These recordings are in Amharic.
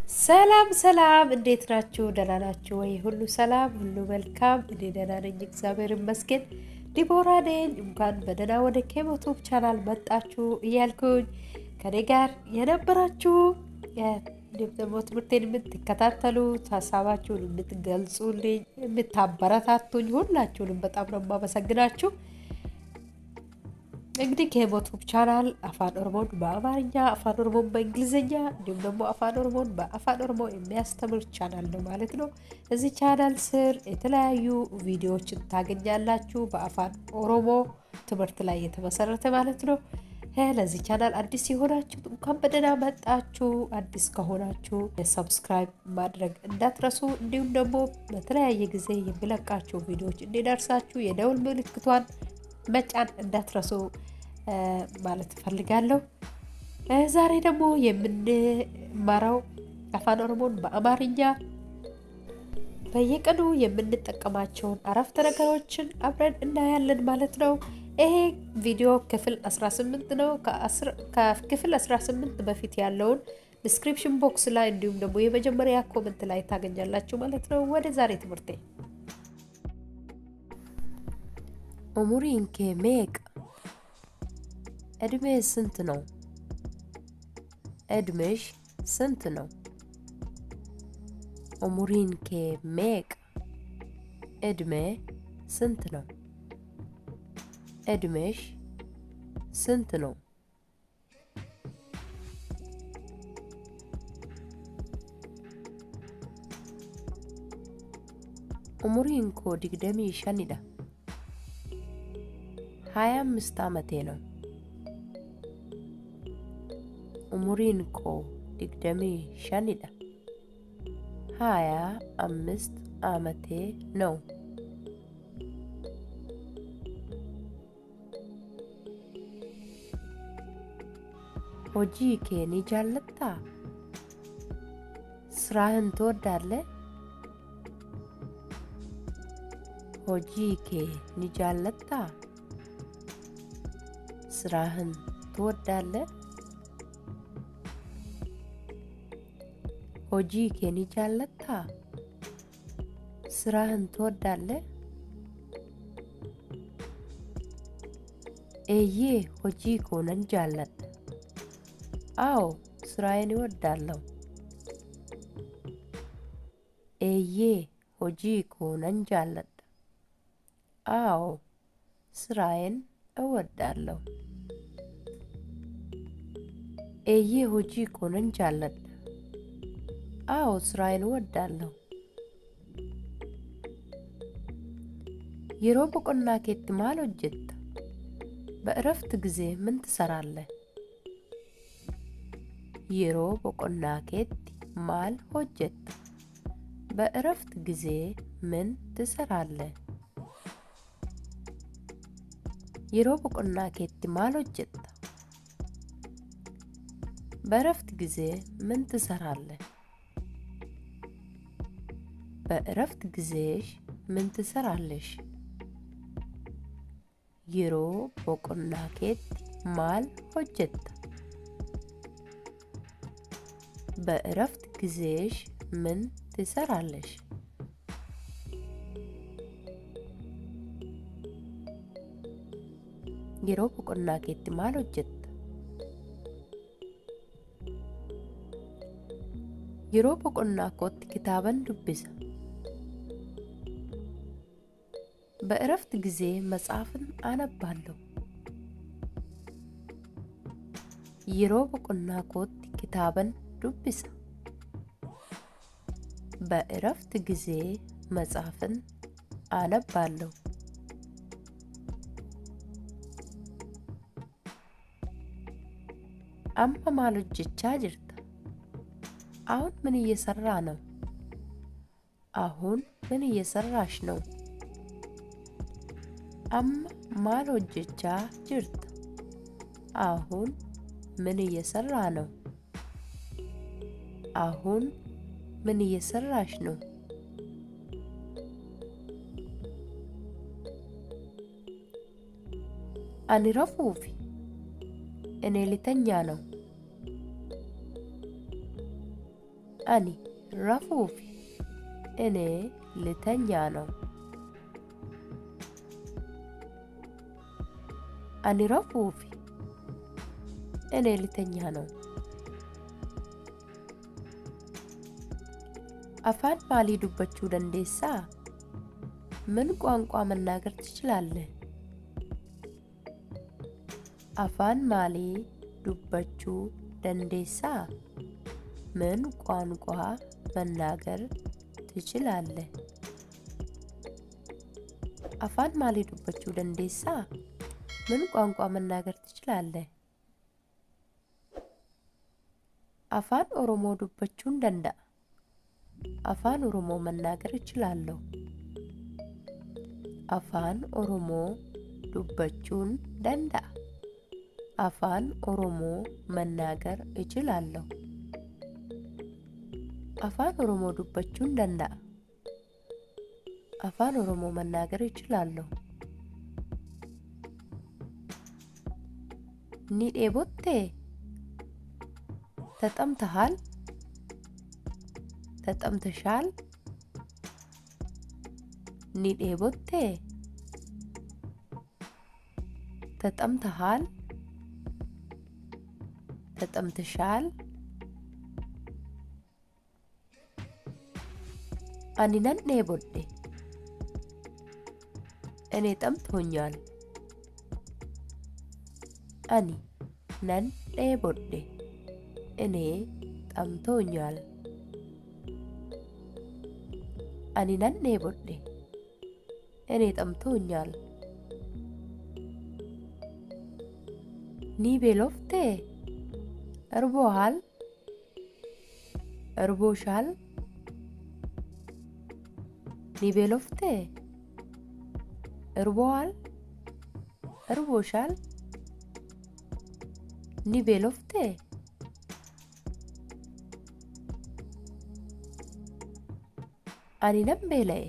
ሰላም ሰላም፣ እንዴት ናችሁ? ደህና ናችሁ ወይ? ሁሉ ሰላም፣ ሁሉ መልካም። እኔ ደህና ነኝ፣ እግዚአብሔር ይመስገን። ዲቦራ ነኝ። እንኳን በደህና ወደ ኬሞቱብ ቻናል መጣችሁ እያልኩኝ ከኔ ጋር የነበራችሁ እንዲሁም ደግሞ ትምህርቴን የምትከታተሉ ሀሳባችሁን የምትገልጹልኝ የምታበረታቱኝ ሁላችሁንም በጣም ነው የማመሰግናችሁ። እንግዲህ ከዩቲዩብ ቻናል አፋን ኦሮሞን በአማርኛ አፋን ኦሮሞን በእንግሊዝኛ እንዲሁም ደግሞ አፋን ኦሮሞን በአፋን ኦሮሞ የሚያስተምር ቻናል ነው ማለት ነው። እዚህ ቻናል ስር የተለያዩ ቪዲዮዎችን ታገኛላችሁ በአፋን ኦሮሞ ትምህርት ላይ የተመሰረተ ማለት ነው። ለዚህ ቻናል አዲስ የሆናችሁ እንኳን በደህና መጣችሁ። አዲስ ከሆናችሁ ሰብስክራይብ ማድረግ እንዳትረሱ፣ እንዲሁም ደግሞ በተለያየ ጊዜ የሚለቃቸው ቪዲዮዎች እንዲደርሳችሁ የደውል ምልክቷን መጫን እንዳትረሱ ማለት እፈልጋለሁ። ዛሬ ደግሞ የምንማረው አፋን ኦሮሞን በአማርኛ በየቀኑ የምንጠቀማቸውን አረፍተ ነገሮችን አብረን እናያለን ማለት ነው። ይሄ ቪዲዮ ክፍል 18 ነው። ከክፍል 18 በፊት ያለውን ዲስክሪፕሽን ቦክስ ላይ እንዲሁም ደግሞ የመጀመሪያ ኮመንት ላይ ታገኛላችሁ ማለት ነው። ወደ ዛሬ ትምህርቴ። ኡሙሪን ኬ ሜቅ፣ እድሜ ስንት ነው? እድሜሽ ስንት ነው? ኡሙሪን ኬ ሜቅ፣ እድሜ ስንት ነው? እድሜሽ ስንት ነው? ኡሙሪን ኮ ዲግደሚ ሸኒዳ፣ 25 ዓመቴ ነው። ኡሙሪን ኮ ዲግደሚ ሸኒዳ፣ 25 ዓመቴ ነው። ሆጂ ኬ ኒ ጃለታ፣ ስራህን ትወዳለህ? ሆጂ ኬ ኒ ጃለታ፣ ስራህን ትወዳለህ? ሆጂ ኬ ኒ ጃለታ፣ ስራህን ትወዳለህ? ኤዬ ሆጂ ኮ ነን ጃለታ፣ አዎ ስራዬን እወዳለሁ። ኤዬ ሆጂ ኮ ነን ጃለታ፣ አዎ ስራዬን እወዳለሁ። ኤዬ ሆጂ ኮ ነን ጃለታ፣ አዎ ስራዬን እወዳለሁ። የሮ ቦቆና ኬት ማል ሆጀታ፣ በእረፍት ጊዜ ምን ትሰራለህ? የሮ ቦቆና ኬት ማል ሆጀታ፣ በእረፍት ጊዜ ምን ትሰራለህ? የሮ ቦቆና ኬት ማል ሆጀታ፣ በእረፍት ጊዜ ምን ትሰራለህ? በእረፍት ጊዜሽ ምን ትሰራለሽ? የሮ ቦቆና ኬት ማል ሆጀታ፣ በእረፍት ጊዜሽ ምን ትሰራለሽ? የሮ ቦቆና ኬት ማል ሆጀታ፣ የሮ ቦቆና ኮት ኪታበን ዱቢሳ፣ በእረፍት ጊዜ መጽሐፍን አነባለሁ። የሮ ቦቆና ኮት ኪታበን ዱቢሳ፣ በእረፍት ጊዜ መጽሐፍን አነባለሁ። አማ ማል ሆጀቻ ጅርታ፣ አሁን ምን እየሰራ ነው? አሁን ምን እየሰራሽ ነው? አማ ማል ሆጀቻ ጅርታ፣ አሁን ምን እየሰራ ነው? አሁን ምን እየሰራሽ ነው? አኒ ረፉፊ፣ እኔ ልተኛ ነው። አኒ ረፉፊ እኔ ልተኛ ነው። አኒ ረፉፊ እኔ ልተኛ ነው። አፋን ማሊ ዱበችው ደንዴሳ ምን ቋንቋ መናገር ትችላለህ? አፋን ማሊ ዱበችው ደንዴሳ ምን ቋንቋ መናገር ትችላለህ? አፋን ማሊ ዱበችው ደንዴሳ ምን ቋንቋ መናገር ትችላለህ? አፋን ኦሮሞ ዱበቹን ደንዳ አፋን ኦሮሞ መናገር እችላለሁ። አፋን ኦሮሞ ዱበቹን ደንዳ አፋን ኦሮሞ መናገር እችላለሁ። አፋን ኦሮሞ ዱበቹን ደንዳ አፋን ኦሮሞ መናገር እችላለሁ። ኒ ዴቦቴ ተጠምተሃል? ተጠምተሻል? ኒ ዴቦቴ ተጠምተሃል? ተጠምተሻል? አኒ ነን ዴቦዴ እኔ ጠምቶኛል። አኒ ነን ዴቦዴ እኔ ጠምቶኛል። አኒ ነን ዴቦዴ እኔ ጠምቶኛል። ኒ ቤሎፍቴ እርቦሃል? እርቦሻል? ኒ ቤሎፍቴ እርቦሃል? እርቦሻል? ኒ ቤሎፍቴ አኒ ነን ቤለኤ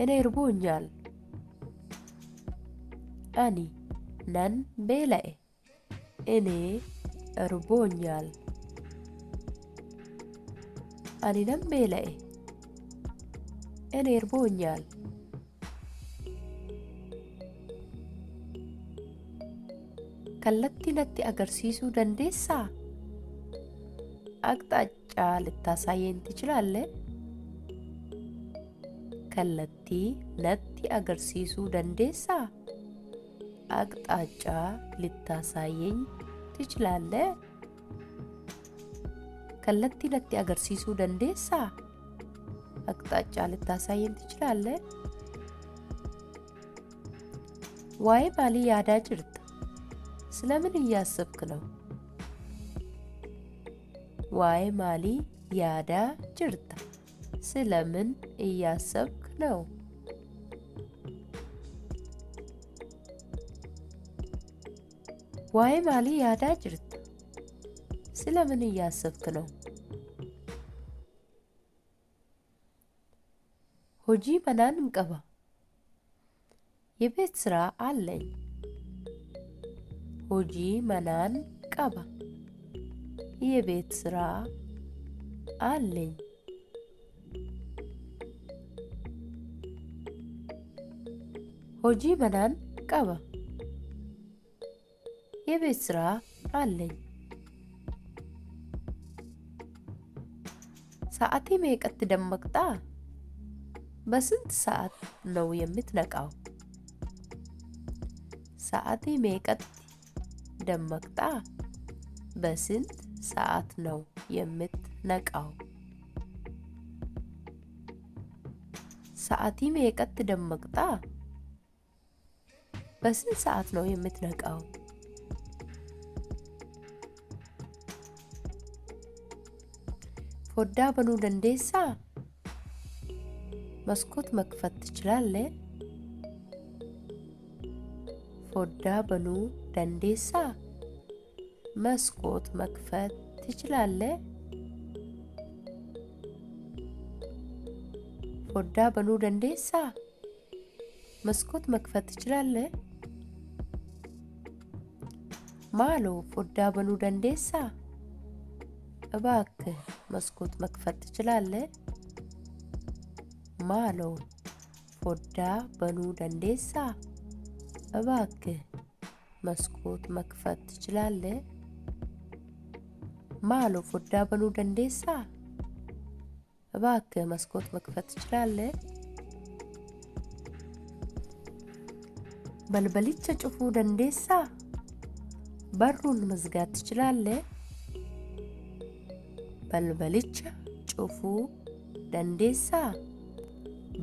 እኔ እርቦኛል። አኒ ነን ቤለኤ እኔ እርቦኛል። አኒ ነን ቤለኤ እኔ እርቦኛል። ከለቲ ነቲ አገርሲሱ ደንዴሳ አቅጣጫ ልታሳየኝ ትችላለህ? ከለቲ ነቲ አገርሲሱ ደንዴሳ አቅጣጫ ልታሳየኝ ትችላለህ? ከለቲ ነቲ አገርሲሱ ደንዴሳ አቅጣጫ ልታሳየኝ ትችላለህ? ዋይ ማሊ ያዳ ጅርታ ስለምን እያሰብክ ነው? ዋይ ማሊ ያዳ ጅርታ ስለምን እያሰብክ ነው? ዋይ ማሊ ያዳ ጅርታ ስለምን እያሰብክ ነው? ሆጂ መናን እንቀባ የቤት ስራ አለኝ። ሆጂ መናን ቀባ የቤት ስራ አለኝ። ሆጂ መናን ቀባ የቤት ስራ አለኝ። ሰዓቲ ሜቀት ደመቅጣ በስንት ሰዓት ነው የምትነቃው? ሰዓቲ ሜቀት ደመቅጣ በስንት ሰዓት ነው የምትነቃው? ሰዓቲ ሜቀት ደመቅጣ በስንት ሰዓት ነው የምትነቃው? ፎዳ በኑ ደንዴሳ መስኮት መክፈት ትችላለህ? ፎዳ በኑ ደንዴሳ መስኮት መክፈት ትችላለህ? ፎዳ በኑ ደንዴሳ መስኮት መክፈት ትችላለህ? ማሎ ፎዳ በኑ ደንዴሳ እባክህ መስኮት መክፈት ትችላለህ? ማሎ ፎዳ በኑ ደንዴሳ እባክህ መስኮት መክፈት ትችላለህ? ማሎ ፎዳ በኑ ደንዴሳ እባክህ መስኮት መክፈት ትችላለህ? በልበሊቻ ጩፉ ደንዴሳ በሩን መዝጋት ትችላለህ? በልበሊቻ ጩፉ ደንዴሳ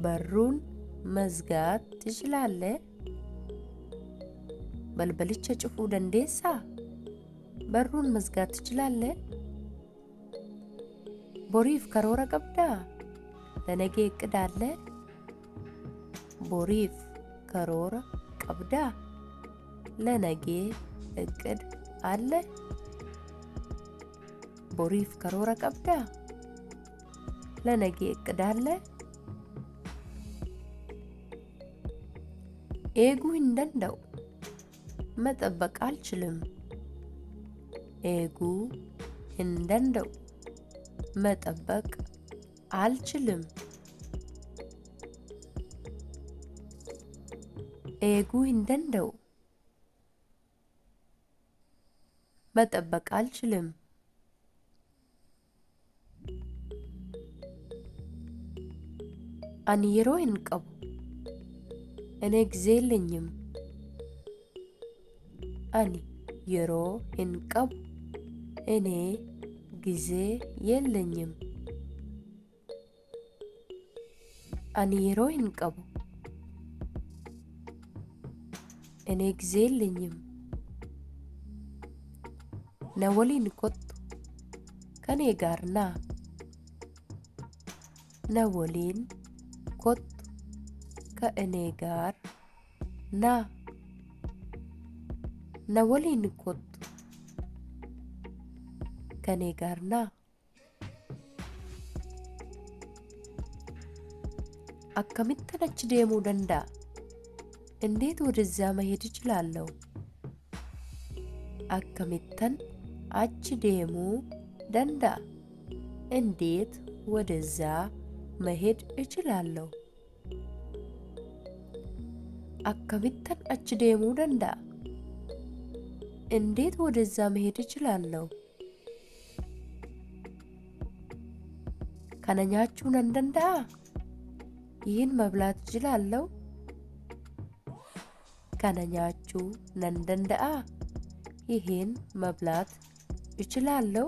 በሩን መዝጋት ትችላለህ? በልበሊቻ ጩፉ ደንዴሳ በሩን መዝጋት ትችላለህ? ቦሪፍ ከሮራ ቀብዳ ለነገ እቅድ አለ? ቦሪፍ ከሮራ ቀብዳ ለነገ እቅድ አለ? ቦሪፍ ከሮራ ቀብዳ ለነገ እቅድ አለ? ኤጉ እንደንደው መጠበቅ አልችልም። ኤጉ እንደንደው መጠበቅ አልችልም። ኤጉ እንደንደው መጠበቅ አልችልም። አኒ የሮ እንቀቡ እኔ ጊዜ የለኝም። አኒ የሮ እንቀቡ እኔ ጊዜ የለኝም። አኒ የሮ እንቀቡ እኔ ጊዜ የለኝም። ነወሊን ኮቱ ከኔ ጋር ና። ነወሊን ኮቱ ከእኔ ጋር ና። ነወሊን ኮቱ ከኔ ጋር ና። አከሚተን አች ደሙ ደንዳ እንዴት ወደዚያ መሄድ እችላለሁ? አከሚተን አች ደሙ ደንዳ እንዴት ወደዚያ መሄድ እችላለሁ? አከሚተን አች ደሙ ደንዳ እንዴት ወደዛ መሄድ እችላለሁ? ከነኛችሁ ነንደንዳ ይህን መብላት እችላለሁ? ከነኛችሁ ነንደንዳ ይህን መብላት እችላለሁ?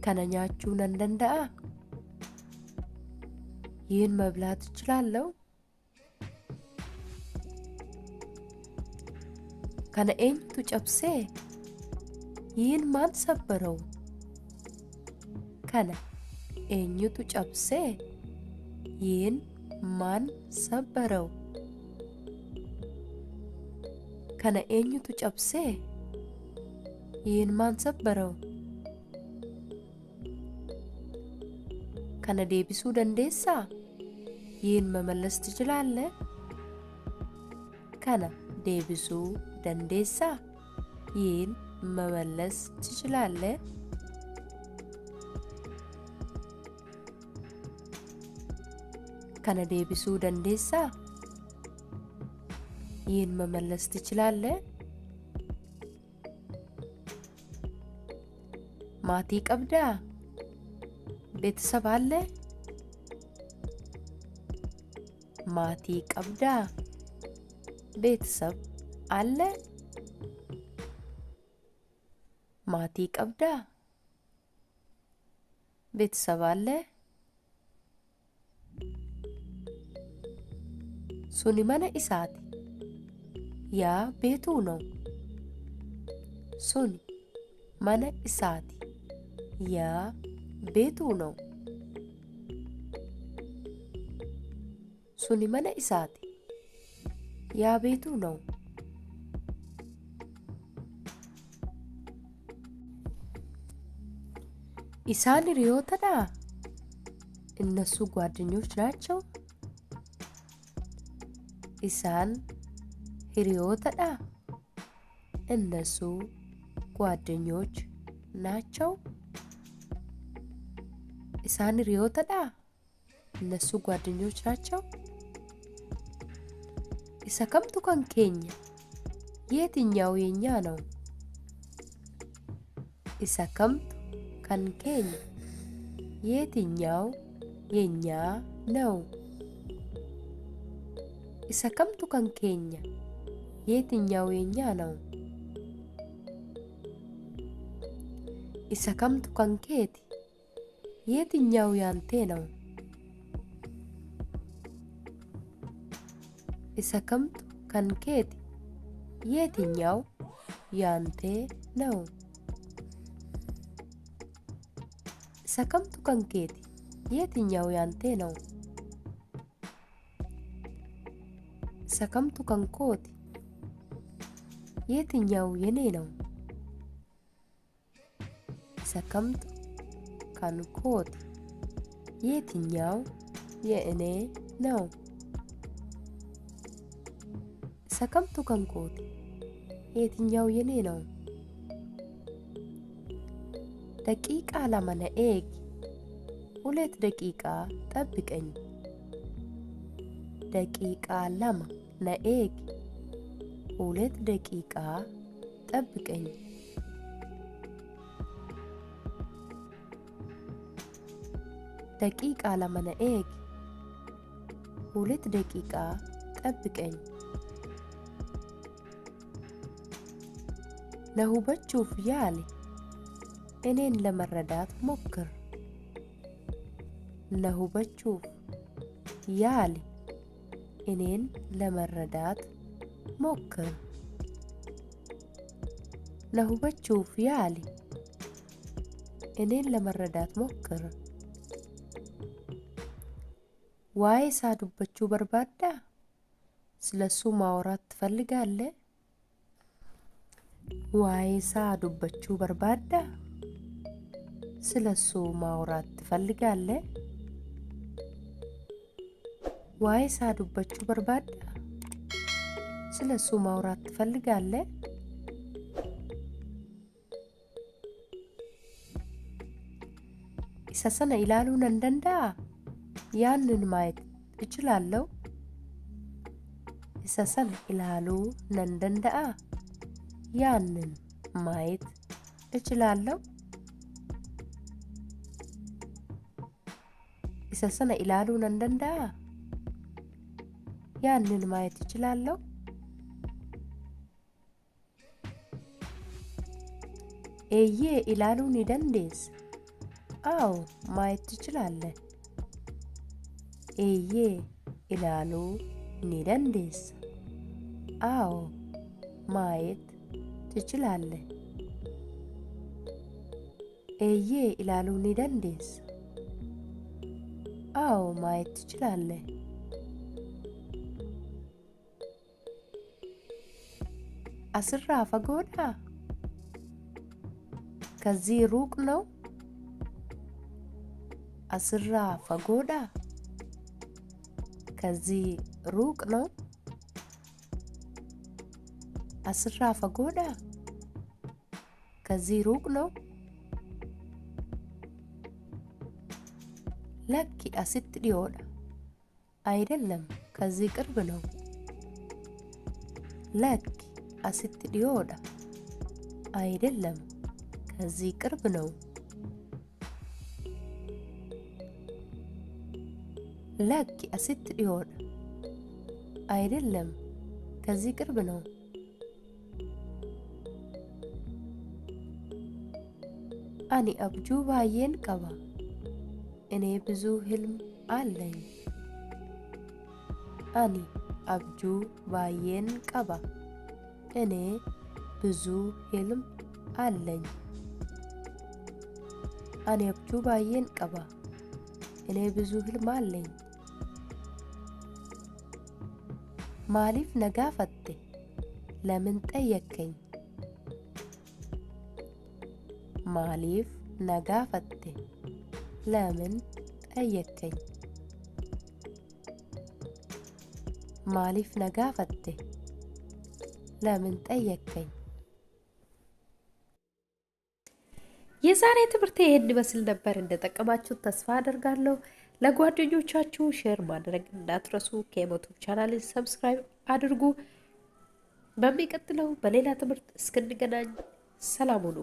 ከነኛችሁ ነንደንዳ ይህን መብላት እችላለሁ? ከነ ኤኝቱ ጨብሴ ይህን ማን ሰበረው? ከነ ኤኝቱ ጨብሴ ይህን ማን ሰበረው? ከነ ኤኝቱ ጨብሴ ይህን ማን ሰበረው? ከነ ዴቢሱ ደንዴሳ ይህን መመለስ ትችላለህ? ከነ ዴቢሱ ደንዴሳ ይህን መመለስ ትችላለህ? ከነ ዴቢሱ ደንዴሳ ይህን መመለስ ትችላለህ? ማቲ ቀብዳ ቤተሰብ አለ? ማቲ ቀብዳ ቤተሰብ አለ? ማቲ ቀብዳ ቤተሰብ አለ? ሱኒ መነ ኢሳቲ ያ ቤቱ ነው። ሱኒ መነ ኢሳቲ ያ ቤቱ ነው። ሱኒ መነ ኢሳቲ ያ ቤቱ ነው። ኢሳን ሪዮተዳ እነሱ ጓደኞች ናቸው። ኢሳን ሂሪዮተዳ እነሱ ጓደኞች ናቸው። ኢሳን ሪዮተዳ እነሱ ጓደኞች ናቸው። ኢሳ ከምቱ ከን ኬኛ የትኛው የኛ ነው? ኢሳ ከምቱ ከን ኬኛ የትኛው የኛ ነው? ኢሳ ከምቱ ከን ኬኛ የትኛው የኛ ነው? ኢሳ ከምቱ ከን ኬቲ የትኛው ያንተ ነው? ኢሳ ከምቱ ከን ኬቲ የትኛው ያንተ ነው? ኢሳ ከምቱ ከን ኬቲ የትኛው ያንተ ነው? ኢሳ ከምቱ ከን ኮቲ የትኛው የኔ ነው? ኢሳ ከምቱ ከን ኮቲ የትኛው የእኔ ነው? ኢሳ ከምቱ ከን ኮቲ የትኛው የኔ ነው? ደቂቃ ለመነ ኤጊ 2 ደቂቃ ጠብቀኝ። ደቂቃ ለማ ነኤጊ 2 ደቂቃ ጠብቀኝ። ደቂቃ ለማ ነኤጊ 2 ደቂቃ ጠብቀኝ። ነሁበቹፍ ያሊ እኔን ለመረዳት ሞክር። ነሁበቹፍ ያሊ እኔን ለመረዳት ሞክር። ነሁበቹፍ ያሊ እኔን ለመረዳት ሞክር። ዋይ ሳዱበቹ በርባዳ ስለሱ ማውራት ትፈልጋለህ? ዋይ ሳዱበቹ በርባዳ ስለሱ ማውራት ትፈልጋለህ? ዋይ ሳዱበቹ በርባዳ ስለሱ ማውራት ትፈልጋለህ? ኢሳ ሰነ ኢላሉን እንደንዳ ያንን ማየት እችላለሁ። ኢሳ ሰነ ኢላሉ ነንደንዳአ ያንን ማየት እችላለሁ። ኢሳ ሰነ ኢላሉ ነንደንዳአ ያንን ማየት እችላለሁ። ኤዬ ኢላሉን ይደንዴስ አዎ ማየት ትችላለህ። ኤዬ ኢላሉ ኒደንዴስ አዎ ማየት ትችላለህ። ኤዬ ኢላሉ ኒደንዴስ አዎ ማየት ትችላለህ። አስራ ፈጎዳ ከዚህ ሩቅ ነው? አስራ ፈጎዳ ከዚህ ሩቅ ነው? አስራ ፈጎዳ ከዚህ ሩቅ ነው? ለኪ አሲት ዲዮዳ አይደለም ከዚህ ቅርብ ነው። ለኪ አሲት ዲዮዳ አይደለም ከዚህ ቅርብ ነው። ለኪ አሲት ዲዮዳ አይደለም ከዚህ ቅርብ ነው። አኒ አብጁ ባየን ቀባ እኔ ብዙ ህልም አለኝ። አኒ አብጁ ባየን ቀባ እኔ ብዙ ህልም አለኝ። አኒ አብጁ ባየን ቀባ እኔ ብዙ ህልም አለኝ። ማሊፍ ነጋፈቴ ለምን ጠየከኝ? ማሊፍ ነጋፈቴ ለምን ጠየከኝ? ማሊፍ ነጋፈቴ ለምን ጠየከኝ? የዛሬ ትምህርት ይሄን ይመስል ነበር። እንደጠቀማችሁ ተስፋ አደርጋለሁ። ለጓደኞቻችሁ ሼር ማድረግ እንዳትረሱ። ከዩቲዩብ ቻናል ሰብስክራይብ አድርጉ። በሚቀጥለው በሌላ ትምህርት እስክንገናኝ ሰላም ሁኑ።